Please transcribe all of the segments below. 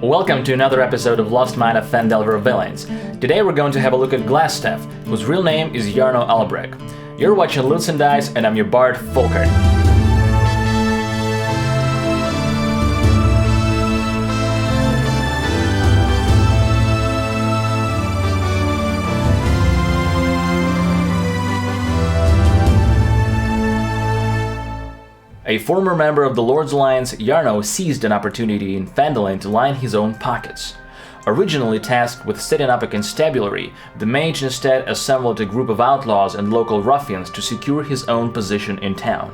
Welcome to another episode of Lost Mine of Phandelver Villains. Today we're going to have a look at Glasstaff, whose real name is Iarno Albrek. You're watching Lutes and Dice, and I'm your bard, Volkert. A former member of the Lord's Alliance, Iarno seized an opportunity in Phandalin to line his own pockets. Originally tasked with setting up a constabulary, the mage instead assembled a group of outlaws and local ruffians to secure his own position in town.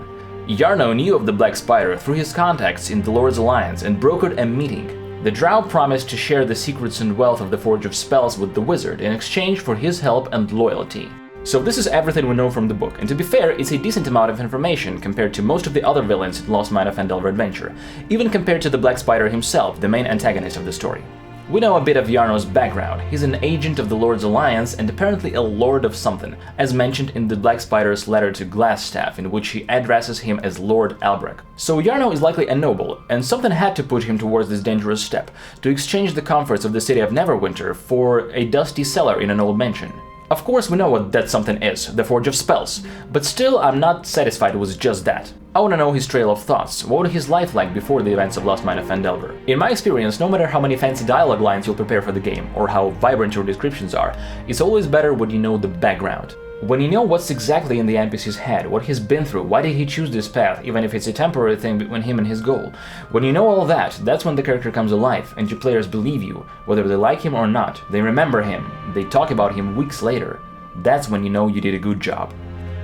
Iarno knew of the Black Spider through his contacts in the Lord's Alliance and brokered a meeting. The drow promised to share the secrets and wealth of the Forge of Spells with the wizard in exchange for his help and loyalty. So this is everything we know from the book, and to be fair, it's a decent amount of information compared to most of the other villains in Lost Mine of Phandelver adventure, even compared to the Black Spider himself, the main antagonist of the story. We know a bit of Iarno's background. He's an agent of the Lord's Alliance and apparently a lord of something, as mentioned in the Black Spider's letter to Glasstaff, in which he addresses him as Lord Albrek. So Iarno is likely a noble, and something had to push him towards this dangerous step, to exchange the comforts of the city of Neverwinter for a dusty cellar in an old mansion. Of course we know what that something is, the Forge of Spells, but still I'm not satisfied with just that. I want to know his trail of thoughts. What was his life like before the events of Lost Mine of Phandelver? In my experience, no matter how many fancy dialogue lines you'll prepare for the game, or how vibrant your descriptions are, it's always better when you know the background. When you know what's exactly in the NPC's head, what he's been through, why did he choose this path, even if it's a temporary thing between him and his goal. When you know all that, that's when the character comes alive, and your players believe you, whether they like him or not. They remember him, they talk about him weeks later. That's when you know you did a good job.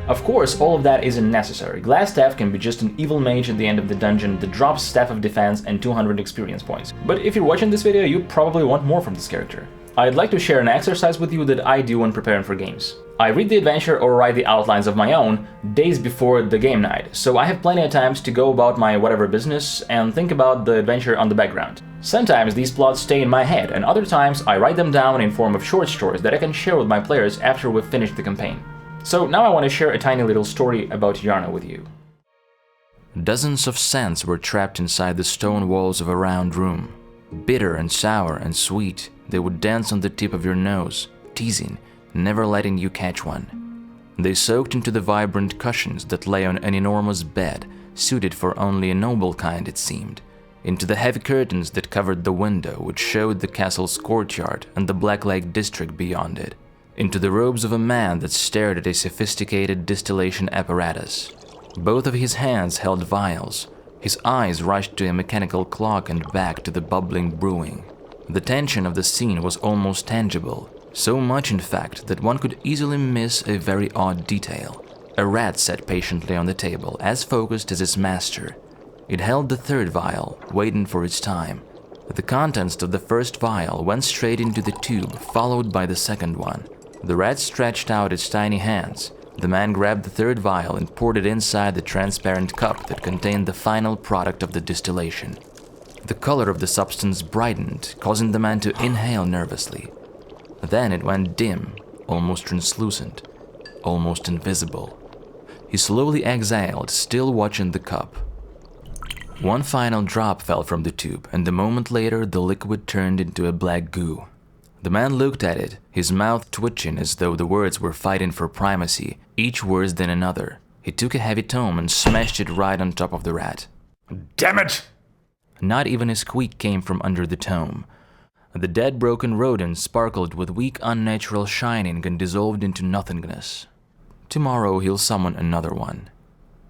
Of course, all of that isn't necessary. Glasstaff can be just an evil mage at the end of the dungeon that drops Staff of Defense and 200 experience points. But if you're watching this video, you probably want more from this character. I'd like to share an exercise with you that I do when preparing for games. I read the adventure or write the outlines of my own days before the game night, so I have plenty of times to go about my whatever business and think about the adventure on the background. Sometimes these plots stay in my head, and other times I write them down in form of short stories that I can share with my players after we've finished the campaign. So now I want to share a tiny little story about Iarno with you. Dozens of scents were trapped inside the stone walls of a round room. Bitter and sour and sweet, they would dance on the tip of your nose, teasing, never letting you catch one. They soaked into the vibrant cushions that lay on an enormous bed, suited for only a noble kind it seemed, into the heavy curtains that covered the window which showed the castle's courtyard and the Black Lake district beyond it, into the robes of a man that stared at a sophisticated distillation apparatus. Both of his hands held vials. His eyes rushed to a mechanical clock and back to the bubbling brewing. The tension of the scene was almost tangible, so much in fact that one could easily miss a very odd detail. A rat sat patiently on the table, as focused as its master. It held the third vial, waiting for its time. The contents of the first vial went straight into the tube, followed by the second one. The rat stretched out its tiny hands. The man grabbed the third vial and poured it inside the transparent cup that contained the final product of the distillation. The color of the substance brightened, causing the man to inhale nervously. Then it went dim, almost translucent, almost invisible. He slowly exhaled, still watching the cup. One final drop fell from the tube, and a moment later the liquid turned into a black goo. The man looked at it, his mouth twitching as though the words were fighting for primacy, each worse than another. He took a heavy tome and smashed it right on top of the rat. Damn it! Not even a squeak came from under the tome. The dead broken rodent sparkled with weak unnatural shining and dissolved into nothingness. Tomorrow he'll summon another one.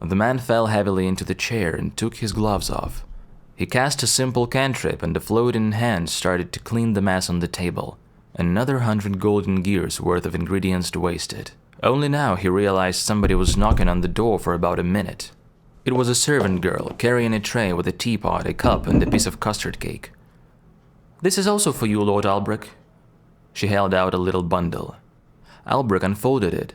The man fell heavily into the chair and took his gloves off. He cast a simple cantrip and the floating hand started to clean the mess on the table. Another 100 golden gears worth of ingredients wasted. Only now he realized somebody was knocking on the door for about a minute. It was a servant girl carrying a tray with a teapot, a cup, and a piece of custard cake. "This is also for you, Lord Albrek." She held out a little bundle. Albrek unfolded it.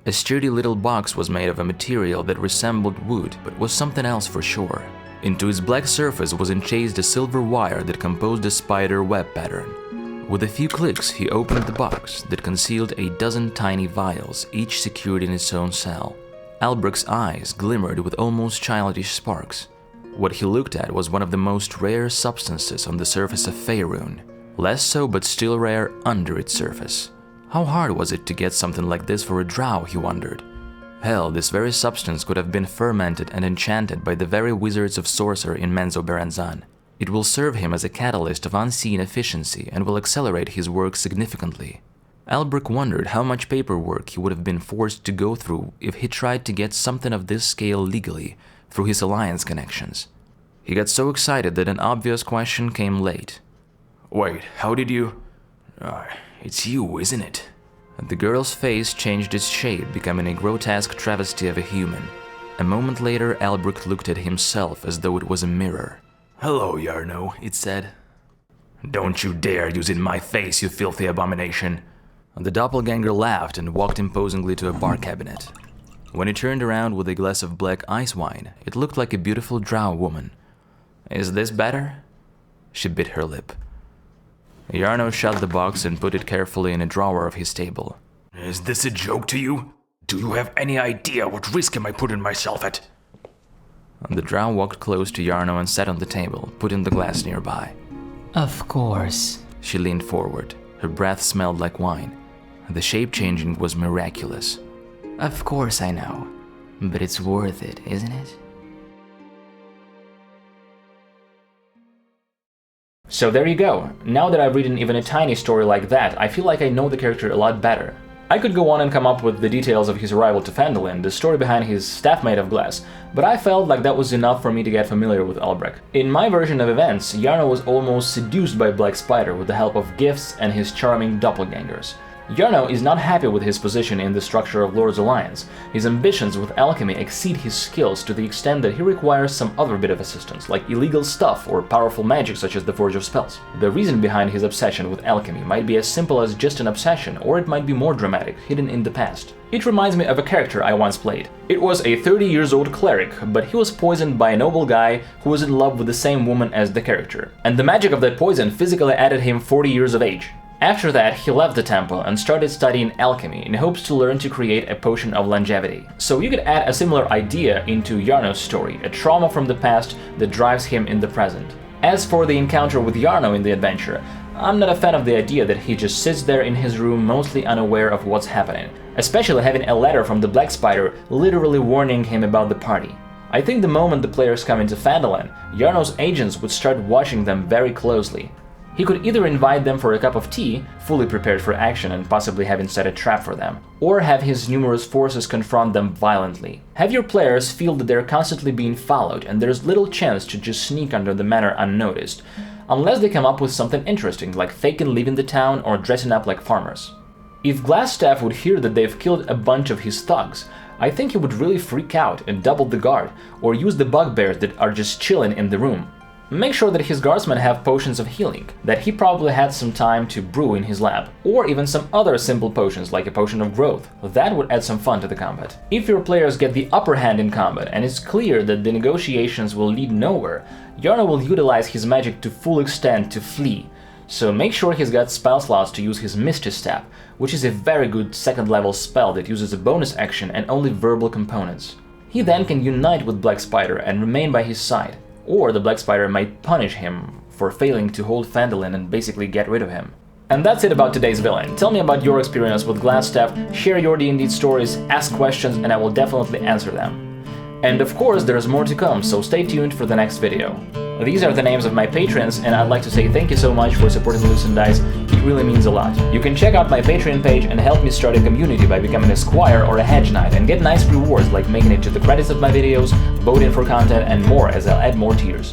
A sturdy little box was made of a material that resembled wood, but was something else for sure. Into its black surface was enchased a silver wire that composed a spider web pattern. With a few clicks, he opened the box that concealed a dozen tiny vials, each secured in its own cell. Albrek's eyes glimmered with almost childish sparks. What he looked at was one of the most rare substances on the surface of Faerun. Less so, but still rare under its surface. How hard was it to get something like this for a drow, he wondered. Hell, this very substance could have been fermented and enchanted by the very wizards of sorcerer in Menzoberranzan. It will serve him as a catalyst of unseen efficiency and will accelerate his work significantly. Albrek wondered how much paperwork he would have been forced to go through if he tried to get something of this scale legally through his alliance connections. He got so excited that an obvious question came late. Wait, how did you... it's you, isn't it? The girl's face changed its shape, becoming a grotesque travesty of a human. A moment later, Albrek looked at himself as though it was a mirror. Hello, Iarno, it said. Don't you dare use it in my face, you filthy abomination. The doppelganger laughed and walked imposingly to a bar cabinet. When he turned around with a glass of black ice wine, it looked like a beautiful drow woman. Is this better? She bit her lip. Iarno shut the box and put it carefully in a drawer of his table. Is this a joke to you? Do you have any idea what risk am I putting myself at? The drow walked close to Iarno and sat on the table, putting the glass nearby. Of course. She leaned forward. Her breath smelled like wine. The shape changing was miraculous. Of course I know. But it's worth it, isn't it? So there you go. Now that I've written even a tiny story like that, I feel like I know the character a lot better. I could go on and come up with the details of his arrival to Phandalin, the story behind his staff made of glass, but I felt like that was enough for me to get familiar with Albrek. In my version of events, Iarno was almost seduced by Black Spider with the help of gifts and his charming doppelgangers. Iarno is not happy with his position in the structure of Lord's Alliance. His ambitions with alchemy exceed his skills to the extent that he requires some other bit of assistance, like illegal stuff or powerful magic such as the Forge of Spells. The reason behind his obsession with alchemy might be as simple as just an obsession, or it might be more dramatic, hidden in the past. It reminds me of a character I once played. It was a 30-year-old cleric, but he was poisoned by a noble guy who was in love with the same woman as the character. And the magic of that poison physically added him 40 years of age. After that, he left the temple and started studying alchemy in hopes to learn to create a potion of longevity. So you could add a similar idea into Iarno's story, a trauma from the past that drives him in the present. As for the encounter with Iarno in the adventure, I'm not a fan of the idea that he just sits there in his room mostly unaware of what's happening, especially having a letter from the Black Spider literally warning him about the party. I think the moment the players come into Phandalin, Iarno's agents would start watching them very closely. He could either invite them for a cup of tea, fully prepared for action and possibly having set a trap for them, or have his numerous forces confront them violently. Have your players feel that they're constantly being followed and there's little chance to just sneak under the manor unnoticed, unless they come up with something interesting like faking leaving the town or dressing up like farmers. If Glasstaff would hear that they've killed a bunch of his thugs, I think he would really freak out and double the guard, or use the bugbears that are just chilling in the room. Make sure that his guardsmen have potions of healing, that he probably had some time to brew in his lab, or even some other simple potions like a potion of growth. That would add some fun to the combat. If your players get the upper hand in combat and it's clear that the negotiations will lead nowhere, Iarno will utilize his magic to full extent to flee, so make sure he's got spell slots to use his Misty Staff, which is a very good second level spell that uses a bonus action and only verbal components. He then can unite with Black Spider and remain by his side. Or the Black Spider might punish him for failing to hold Phandalin and basically get rid of him. And that's it about today's villain. Tell me about your experience with Glasstaff, share your D&D stories, ask questions, and I will definitely answer them. And of course, there's more to come, so stay tuned for the next video. These are the names of my patrons, and I'd like to say thank you so much for supporting Lutes&Dice. It really means a lot. You can check out my Patreon page and help me start a community by becoming a squire or a hedge knight and get nice rewards like making it to the credits of my videos, voting for content, and more as I'll add more tiers.